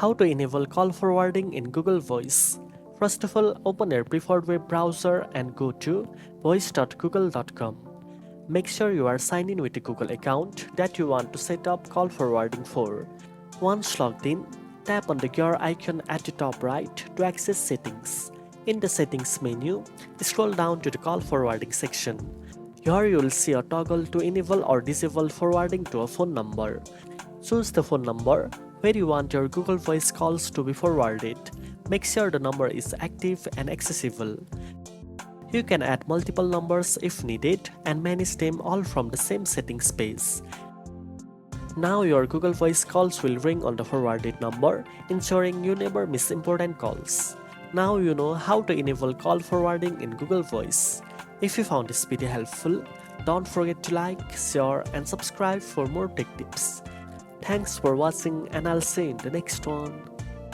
How to enable call forwarding in Google Voice. First of all, open your preferred web browser and go to voice.google.com. Make sure you are signed in with a Google account that you want to set up call forwarding for. Once logged in, tap on the gear icon at the top right to access settings. In the settings menu, scroll down to the call forwarding section. Here you will see a toggle to enable or disable forwarding to a phone number. Choose the phone number where you want your Google Voice calls to be forwarded. Make sure the number is active and accessible. You can add multiple numbers if needed and manage them all from the same settings page. Now your Google Voice calls will ring on the forwarded number, ensuring you never miss important calls. Now you know how to enable call forwarding in Google Voice. If you found this video helpful, don't forget to like, share and subscribe for more tech tips. Thanks for watching and I'll see you in the next one.